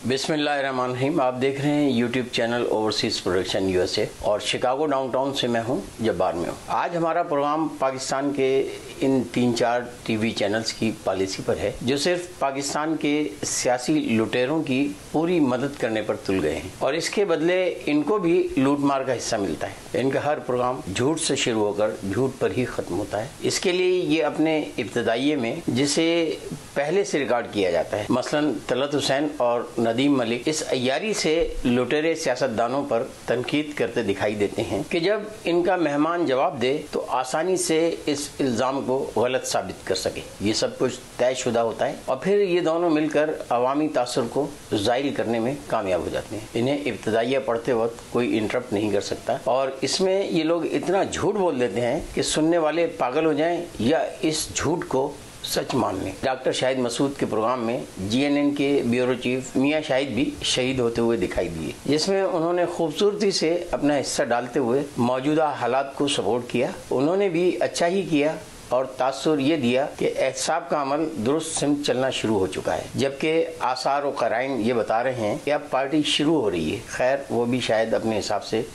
बिस्मिल्लाहिर्रहमानिर्रहीम। आप देख रहे हैं YouTube channel overseas production USA और शिकागो डाउनटाउन से मैं हूं जब्बार में हूं। आज हमारा प्रोग्राम पाकिस्तान के इन 3-4 टीवी चैनल्स की पॉलिसी पर है जो सिर्फ पाकिस्तान के सियासी लुटेरों की पूरी मदद करने पर तुल गए हैं और इसके बदले इनको भी लूट मार का हिस्सा मिलता है। इनका हर प्रोग्राम झूठ से शुरू होकर झूठ पर ही खत्म होता है। इसके लिए ये अपने इब्तदाइये में जिसे पहले से रिकॉर्ड किया जाता है, मसलन तलत हुसैन और नदीम मलिक इस अय्यारी से लुटेरे सियासतदानों पर तनकीद करते दिखाई देते हैं कि जब इनका मेहमान जवाब दे तो आसानी से इस इल्जाम को गलत साबित कर सके। ये सब कुछ तयशुदा होता है और फिर ये दोनों मिलकर अवामी तासुर को ज़ाइल करने में कामयाब हो जाते हैं। इन्हें इब्तदाइया पढ़ते वक्त कोई इंटरप्ट नहीं कर सकता और इसमें ये लोग इतना झूठ बोल देते हैं कि सुनने वाले पागल हो जाएं या इस झूठ को सच मान लें। डॉक्टर शाहिद मसूद के प्रोग्राम में जीएनएन के ब्यूरो चीफ मियां शाहिद भी शहीद होते हुए दिखाई दिए, जिसमें उन्होंने खूबसूरती से अपना हिस्सा डालते हुए मौजूदा हालात को सपोर्ट किया। उन्होंने भी अच्छा ही किया और तासुर ये दिया कि एहतसाब का अमल दुरुस्त सिमत चलना शुरू हो चुका है, जबकि आसार और कराइन ये बता रहे हैं कि अब पार्टी शुरू हो रही है। खैर, वो भी शायद अपने हिसाब से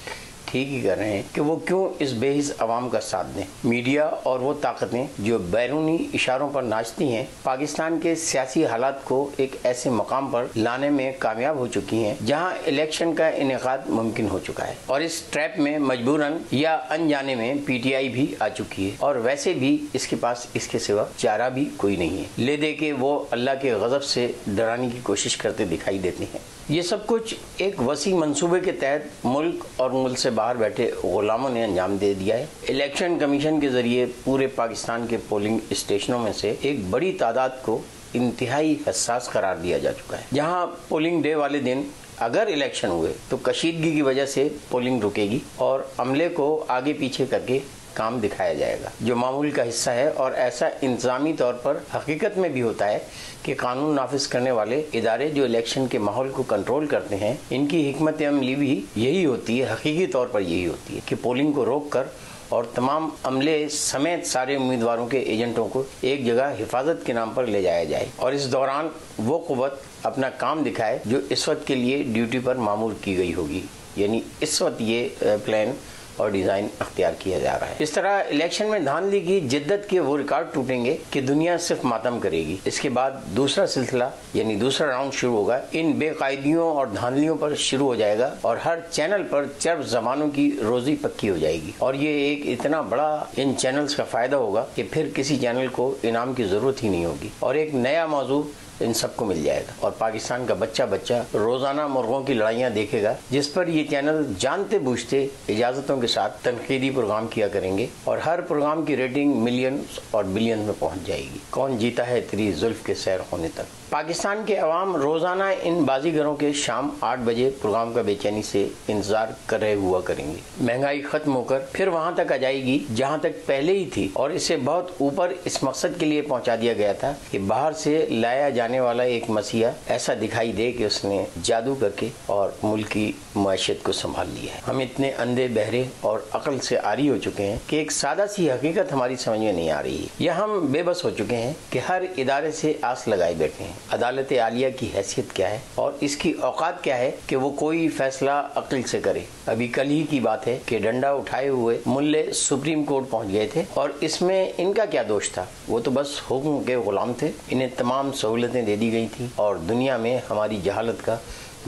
ठीक ही कर रहे हैं कि वो क्यों इस बेहिस अवाम का साथ दें। मीडिया और वो ताकतें जो बैरूनी इशारों पर नाचती हैं पाकिस्तान के सियासी हालात को एक ऐसे मकाम पर लाने में कामयाब हो चुकी हैं जहां इलेक्शन का इनेकाद मुमकिन हो चुका है और इस ट्रैप में मजबूरन या अनजाने में पीटीआई भी आ चुकी है और वैसे भी इसके पास इसके सिवा चारा भी कोई नहीं है। ले दे के वो अल्लाह के गजब से डराने की कोशिश करते दिखाई देते हैं। ये सब कुछ एक वसी मंसूबे के तहत मुल्क और मुल्क से बाहर बैठे गुलामों ने अंजाम दे दिया है। इलेक्शन कमीशन के जरिए पूरे पाकिस्तान के पोलिंग स्टेशनों में से एक बड़ी तादाद को इंतहाई हसास करार दिया जा चुका है, जहां पोलिंग डे वाले दिन अगर इलेक्शन हुए तो कशीदगी की वजह से पोलिंग रुकेगी और अमले को आगे पीछे करके काम दिखाया जाएगा जो मामूल का हिस्सा है। और ऐसा इंतजामी तौर पर हकीकत में भी होता है कि कानून नाफिज करने वाले इदारे जो इलेक्शन के माहौल को कंट्रोल करते हैं, इनकी हिकमत अमली भी यही होती है, हकीकी तौर पर यही होती है कि पोलिंग को रोक कर और तमाम अमले समेत सारे उम्मीदवारों के एजेंटों को एक जगह हिफाजत के नाम पर ले जाया जाए और इस दौरान वो कुव्वत अपना काम दिखाए जो इस वक्त के लिए ड्यूटी पर मामूर की गई होगी। यानी इस वक्त ये प्लान और डिजाइन अख्तियार किया जा रहा है। इस तरह इलेक्शन में धांधली की जिद्दत के वो रिकॉर्ड टूटेंगे कि दुनिया सिर्फ मातम करेगी। इसके बाद दूसरा सिलसिला यानी दूसरा राउंड शुरू होगा, इन बेकायदियों और धांधलियों पर शुरू हो जाएगा और हर चैनल पर चर्ब जबानों की रोजी पक्की हो जाएगी और ये एक इतना बड़ा इन चैनल्स का फायदा होगा कि फिर किसी चैनल को इनाम की जरूरत ही नहीं होगी और एक नया मौजू इन सबको मिल जाएगा और पाकिस्तान का बच्चा रोजाना मुर्गों की लड़ाइयाँ देखेगा, जिस पर ये चैनल जानते बूझते इजाजतों के साथ तनकीदी प्रोग्राम किया करेंगे और हर प्रोग्राम की रेटिंग मिलियंस और बिलियन में पहुंच जाएगी। कौन जीता है तेरी जुल्फ के सैर होने तक। पाकिस्तान के अवाम रोजाना इन बाजीगरों के शाम 8 बजे प्रोग्राम का बेचैनी से इंतजार कर रहे हुआ करेंगे। महंगाई खत्म होकर फिर वहां तक आ जाएगी जहां तक पहले ही थी और इसे बहुत ऊपर इस मकसद के लिए पहुंचा दिया गया था कि बाहर से लाया जाने वाला एक मसीहा ऐसा दिखाई दे कि उसने जादू करके और मुल्क की मैशत को संभाल लिया है। हम इतने अंधे बहरे और अकल से आरी हो चुके हैं कि एक सादा सी हकीकत हमारी समझ में नहीं आ रही है या हम बेबस हो चुके हैं कि हर इदारे से आस लगाए बैठे हैं। अदालत आलिया की हैसियत क्या है और इसकी औकात क्या है कि वो कोई फैसला अक्ल से करे। अभी कल ही की बात है कि डंडा उठाए हुए मुल्ले सुप्रीम कोर्ट पहुंच गए थे और इसमें इनका क्या दोष था। वो तो बस हुक्म के गुलाम थे, इन्हें तमाम सहूलतें दे दी गई थी और दुनिया में हमारी जहालत का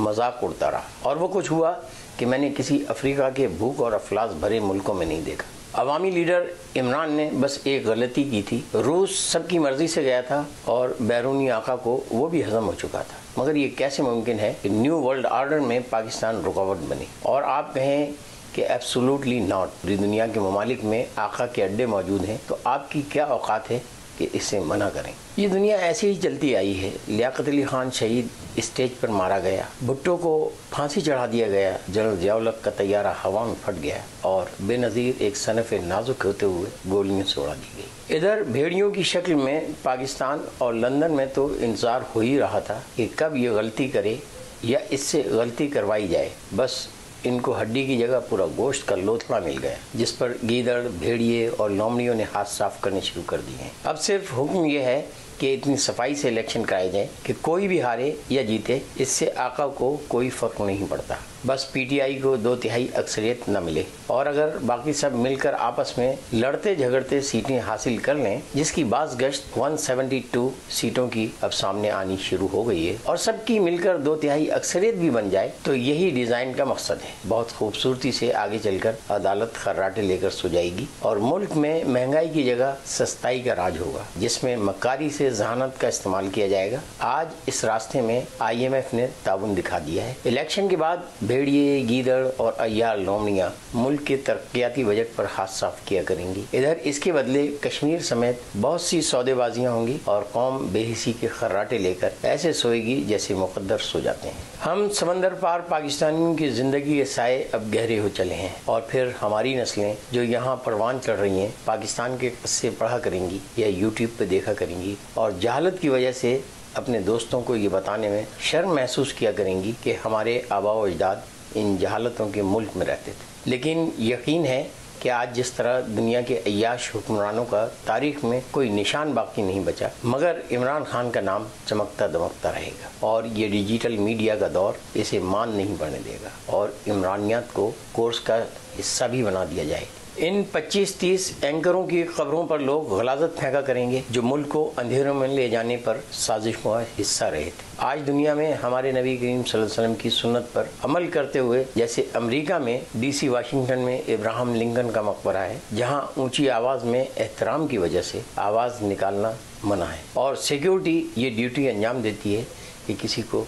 मजाक उड़ता रहा। और वो कुछ हुआ कि मैंने किसी अफ्रीका के भूख और अफलास भरे मुल्कों में नहीं देखा। अवामी लीडर इमरान ने बस एक गलती की थी, रूस सबकी मर्जी से गया था और बैरूनी आका को वो भी हजम हो चुका था। मगर ये कैसे मुमकिन है कि न्यू वर्ल्ड ऑर्डर में पाकिस्तान रुकावट बनी। और आप कहें कि एब्सोल्युटली नॉट, पूरी दुनिया के ममालिक में आका के अड्डे मौजूद हैं, तो आपकी क्या औकात है कि इसे मना करें। ये दुनिया ऐसे ही चलती आई है। लियाकत अली खान शहीद स्टेज पर मारा गया, भुट्टो को फांसी चढ़ा दिया गया, जनरल जियाउल का तैयारा हवा में फट गया और बेनज़ीर एक सनफ़ नाजुक होते हुए गोलियों से उड़ा दी गई। इधर भेड़ियों की शक्ल में पाकिस्तान और लंदन में तो इंतजार हो ही रहा था कि कब ये गलती करे या इससे गलती करवाई जाए। बस इनको हड्डी की जगह पूरा गोश्त का लोथड़ा मिल गया, जिस पर गीदड़, भेड़िए और लोमड़ियों ने हाथ साफ करने शुरू कर दिए हैं। अब सिर्फ हुक्म यह है کہ اتنی صفائی سے الیکشن کرائے جائیں کہ کوئی بھی ہارے یا جیتے اس سے آقا کو کوئی فرق نہیں پڑتا، بس پی ٹی آئی کو 2/3 اکثریت نہ ملے اور اگر باقی سب مل کر آپس میں لڑتے جھگڑتے سیٹیں حاصل کر لیں، جس کی باز گشت 172 سیٹوں کی اب سامنے آنی شروع ہو گئی ہے، اور سب کی مل کر 2/3 اکثریت بھی بن جائے تو یہی ڈیزائن کا مقصد ہے۔ بہت خوبصورتی سے آگے چل کر عدالت خراٹے لے کر سو جائے گی اور ملک میں مہنگائی کی جگہ سستائی کا راج ہوگا، جس میں مکاری سے ذہانت کا استعمال کیا جائے گا۔ آج اس راستے میں IMF نے تعاون دکھا دیا ہے۔ الیکشن کے بعد بھیڑیے، گیدڑ اور عیال لومڑیاں ملک کے ترقیاتی بجٹ پر ہاتھ صاف کیا کریں گی۔ ادھر اس کے بدلے کشمیر سمیت بہت سی سودے بازیاں ہوں گی اور قوم بے حسی کے خراٹے لے کر ایسے سوئے گی جیسے مقدر سو جاتے ہیں۔ ہم سمندر پار پاکستانیوں کی زندگی کے سائے اب گہرے ہو چلے ہیں اور پھر ہماری نسلیں جو یہاں پروان چڑھ رہی ہیں پاکستان کے قصے پڑھا کریں گی یا یوٹیوب پہ دیکھا کریں گی اور جہالت کی وجہ سے اپنے دوستوں کو یہ بتانے میں شرم محسوس کیا کریں گی کہ ہمارے آباء و اجداد ان جہالتوں کے ملک میں رہتے تھے۔ لیکن یقین ہے کہ آج جس طرح دنیا کے عیاش حکمرانوں کا تاریخ میں کوئی نشان باقی نہیں بچا، مگر عمران خان کا نام چمکتا دمکتا رہے گا اور یہ ڈیجیٹل میڈیا کا دور اسے مان نہیں پڑنے دے گا اور عمرانیات کو کورس کا حصہ بھی بنا دیا جائے۔ ان 25-30 اینکروں کی قبروں پر لوگ غلاظت پھینکا کریں گے جو ملک کو اندھیروں میں لے جانے پر سازش کا حصہ رہے تھے۔ آج دنیا میں ہمارے نبی کریم صلی اللہ علیہ وسلم کی سنت پر عمل کرتے ہوئے جیسے امریکہ میں DC واشنگٹن میں ابراہم لنکن کا مقبرہ ہے، جہاں اونچی آواز میں احترام کی وجہ سے آواز نکالنا منع ہے اور سیکیورٹی یہ ڈیوٹی انجام دیتی ہے کہ کسی کو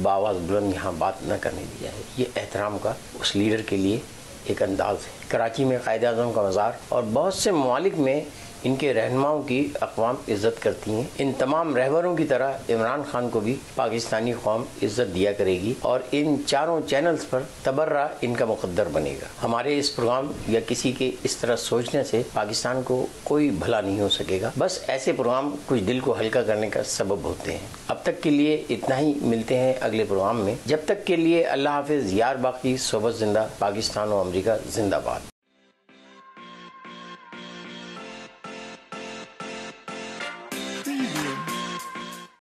بآواز بلند یہاں بات نہ کرنے دی جائے۔ یہ احترام کا اس لیڈر کے لیے ایک انداز ہے۔ کراچی میں قائد اعظم کا مزار اور بہت سے ممالک میں ان کے رہنماؤں کی اقوام عزت کرتی ہیں۔ ان تمام رہبروں کی طرح عمران خان کو بھی پاکستانی قوم عزت دیا کرے گی اور ان چاروں چینلز پر تبرہ ان کا مقدر بنے گا۔ ہمارے اس پروگرام یا کسی کے اس طرح سوچنے سے پاکستان کو کوئی بھلا نہیں ہو سکے گا۔ بس ایسے پروگرام کچھ دل کو ہلکا کرنے کا سبب ہوتے ہیں۔ اب تک کے لیے اتنا ہی، ملتے ہیں اگلے پروگرام میں۔ جب تک کے لیے اللہ حافظ، یار باقی، صحبت زندہ، پاکستان و امریکہ زندہ باد۔